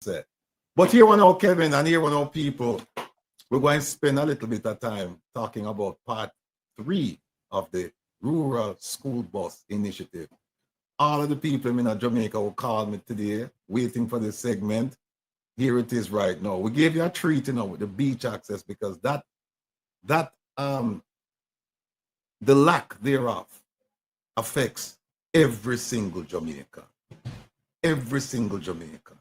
say. But here we know, Kevin, and here we know, people, we're going to spend a little bit of time talking about part 3 of the Rural School Bus Initiative. All of the people in Jamaica who called me today, waiting for this segment, here it is right now. We gave you a treat, with the beach access, because the lack thereof affects every single Jamaican. Every single Jamaican.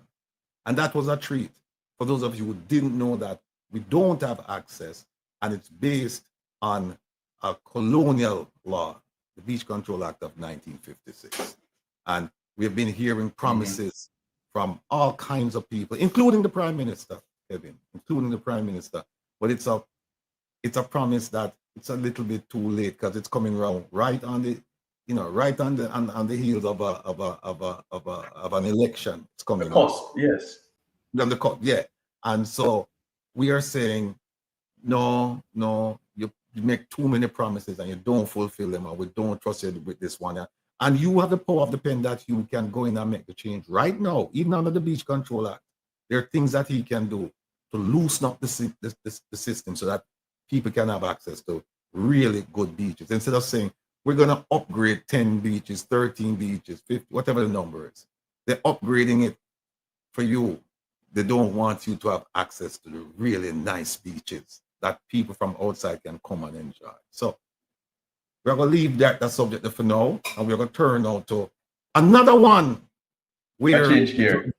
And that was a treat. For those of you who didn't know that, we don't have access, and it's based on a colonial law, the Beach Control Act of 1956. And we have been hearing promises from all kinds of people, including the Prime Minister, Kevin, including the Prime Minister. But it's a promise that it's a little bit too late, because it's coming around right on the, right on the heels of an election. It's coming. The cost, yes. On the cost, yeah. And so we are saying, no, you make too many promises and you don't fulfill them, and we don't trust you with this one. And you have the power of the pen that you can go in and make the change right now, even under the Beach Control Act. There are things that he can do to loosen up the system so that people can have access to really good beaches. Instead of saying, we're going to upgrade 10 beaches, 13 beaches, 50, whatever the number is. They're upgrading it for you. They don't want you to have access to the really nice beaches that people from outside can come and enjoy. So we're going to leave that subject for now, and we're going to turn now to another one where the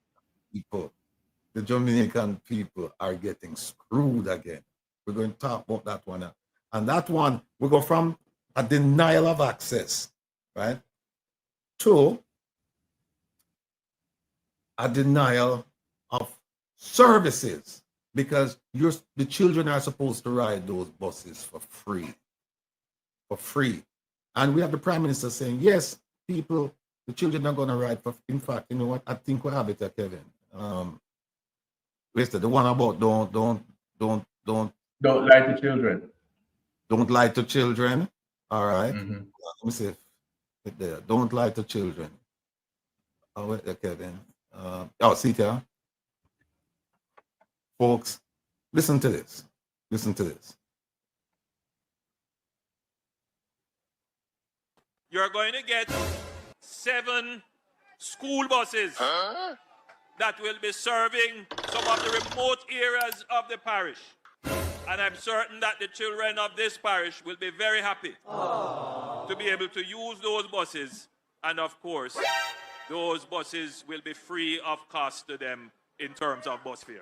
Jamaican people are getting screwed again. We're going to talk about that one. And that one, we go from a denial of access, right, to a denial of services, because the children are supposed to ride those buses for free. And we have the Prime Minister saying, yes, the children are going to ride for, in fact, you know what, I think we have it, Kevin. The one about don't lie to children. Don't lie to children. All right. Let me see it there. Don't lie to children. Oh, wait there, Kevin. See there. Folks, listen to this. Listen to this. You're going to get 7 school buses that will be serving some of the remote areas of the parish. And I'm certain that the children of this parish will be very happy to be able to use those buses. And of course, those buses will be free of cost to them in terms of bus fare.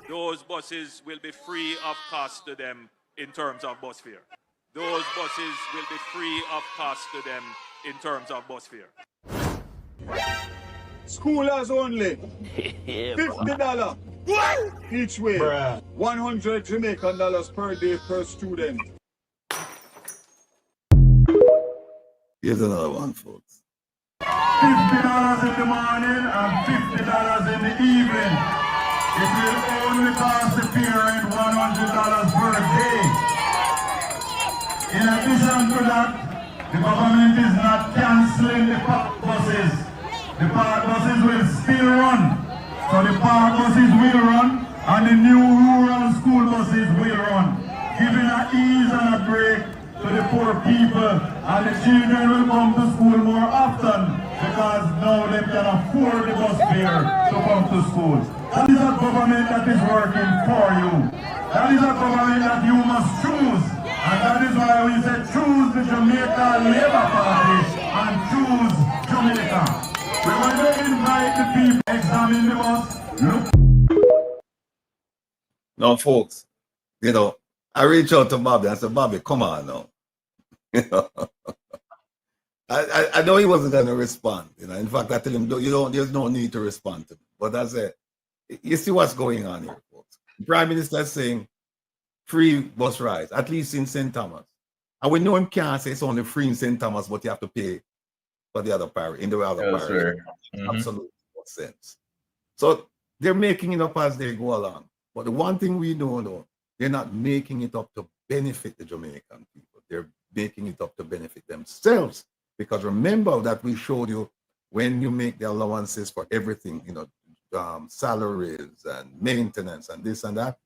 Those buses will be free of cost to them in terms of bus fare. Those buses will be free of cost to them in terms of bus fare. Schoolers only. $50 each way. 100 Jamaican dollars per day per student. Here's another one, folks. $50 in the morning and $50 in the evening. It will only cost the parent $100 per day. In addition to that, the government is not cancelling the park buses. The park buses will still run. So the park buses will run, and the new rural school buses will run, giving an ease and a break to the poor people, and the children will come to school more often because now they can afford the bus fare to come to school. That is a government that is working for you. That is a government that you must choose. And that is why we say choose the Jamaica Labour Party and choose Jamaica. We want to invite the people to examine the bus. Look. Now, folks, I reached out to Bobby. I said, Bobby, come on now. I know he wasn't going to respond. In fact, I tell him, there's no need to respond to me. But I said, you see what's going on here, folks. The Prime Minister is saying free bus rides, at least in St. Thomas. And we know him can't say it's only free in St. Thomas, but you have to pay for the other parish, in the other parish. Absolutely no sense. So they're making it up as they go along. But the one thing we know, they're not making it up to benefit the Jamaican people. They're making it up to benefit themselves. Because remember that we showed you when you make the allowances for everything, salaries and maintenance and this and that,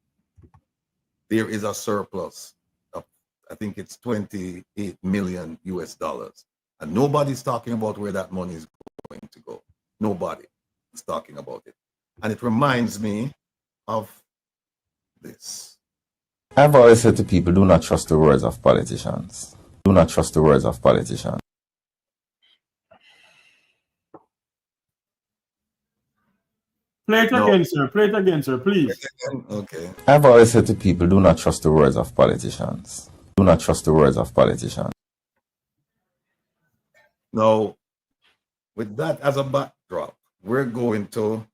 there is a surplus of, I think it's 28 million US dollars. And nobody's talking about where that money is going to go. Nobody is talking about it. And it reminds me of this. I've always said to people, do not trust the words of politicians. Do not trust the words of politicians. Play it again, sir. Play it again, sir, please. Okay. I've always said to people, do not trust the words of politicians. Do not trust the words of politicians. Now, with that as a backdrop, we're going to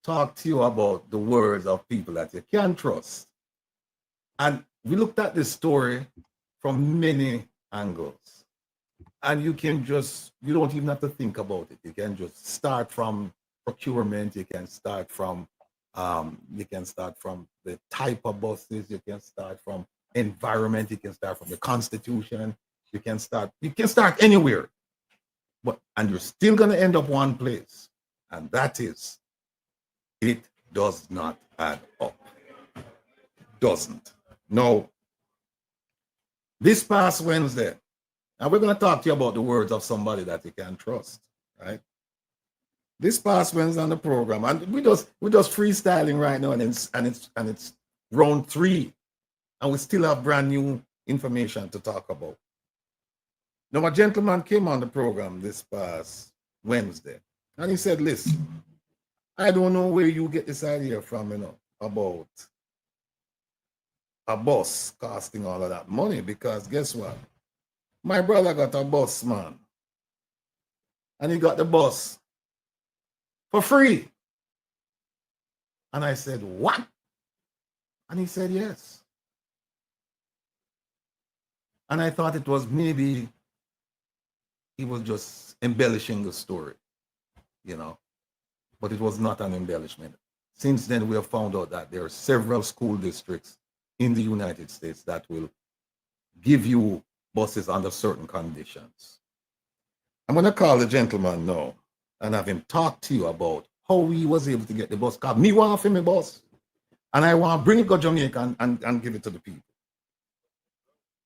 talk to you about the words of people that you can trust. And we looked at this story from many angles. And you don't even have to think about it. You can just start from procurement, you can start from the type of buses, you can start from environment, you can start from the Constitution, you can start anywhere. And you're still gonna end up one place, and that is, it does not add up. Doesn't. No. This past Wednesday, and we're going to talk to you about the words of somebody that you can trust, right? This past Wednesday on the program, and we're just freestyling right now, and it's round 3, and we still have brand new information to talk about. Now, a gentleman came on the program this past Wednesday, and he said, "Listen, I don't know where you get this idea from, about a bus costing all of that money, because guess what? My brother got a bus, man. And he got the bus for free." And I said, "What?" And he said, "Yes." And I thought it was maybe he was just embellishing the story, but it was not an embellishment. Since then, we have found out that there are several school districts in the United States that will give you buses under certain conditions. I'm going to call the gentleman now and have him talk to you about how he was able to get the bus. Because me want for my bus, and I want to bring it to Jamaica and give it to the people.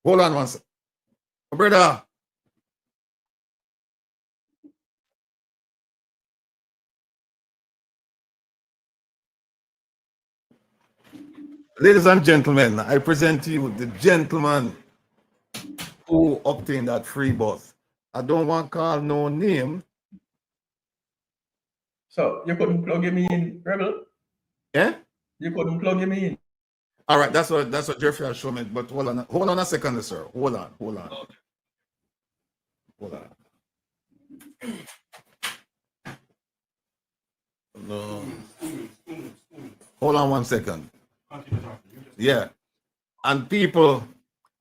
Hold on one second. Brother. Ladies and gentlemen, I present to you the gentleman who obtained that free bus. I don't want to call no name. So you couldn't plug him in, Rebel? Yeah? You couldn't plug him in. All right, that's what Jeffrey has shown me. But hold on a second, sir. Hold on. No. Hold on 1 second. Yeah. And people,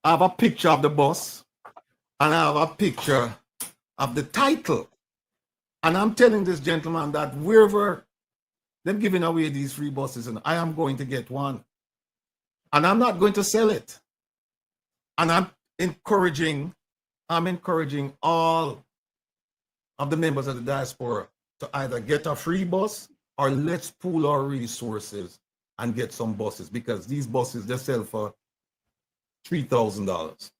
I have a picture of the bus, and I have a picture of the title. And I'm telling this gentleman that wherever they're giving away these free buses, and I am going to get one. And I'm not going to sell it. And I'm encouraging all of the members of the diaspora to either get a free bus or let's pool our resources and get some buses, because these buses, they sell for $3,000.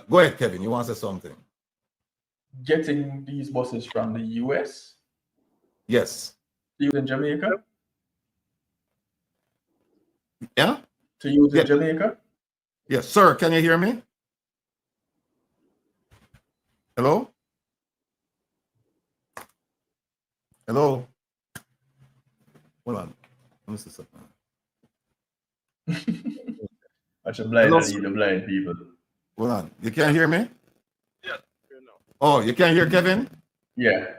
Go ahead, Kevin. You want to say something? Getting these buses from the US? Yes. To use in Jamaica? Yeah? To use in Jamaica? Yes, sir. Can you hear me? Hello? Hello? Hold on. Let me see something. That's a blind lead the blind people. Hold on. You can't hear me? Yeah. Oh, you can't hear Kevin? Yeah.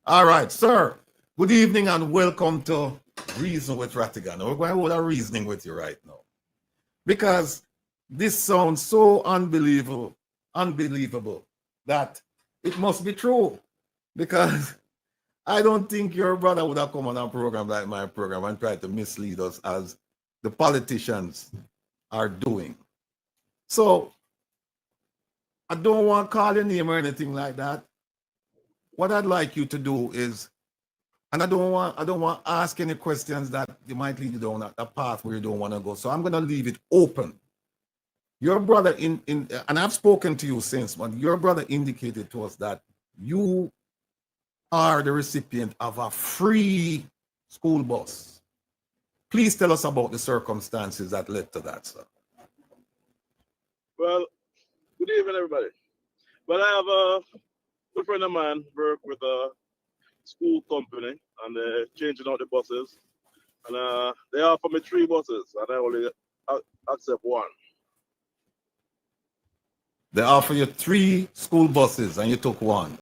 All right, sir. Good evening and welcome to Reason with Rattigan. We're going to hold a reasoning with you right now, because this sounds so unbelievable that it must be true. Because I don't think your brother would have come on a program like my program and tried to mislead us as the politicians are doing. So I don't want to call your name or anything like that. What I'd like you to do is And I don't want to ask any questions that you might lead you down a path where you don't want to go. So I'm going to leave it open. Your brother and I've spoken to you since, but your brother indicated to us that you are the recipient of a free school bus. Please tell us about the circumstances that led to that, sir. Well, good evening, everybody. Well, I have a good friend of mine work with a school company, and they're changing out the buses. And they offer me 3 buses, and I only accept 1. They offer you 3 school buses and you took 1.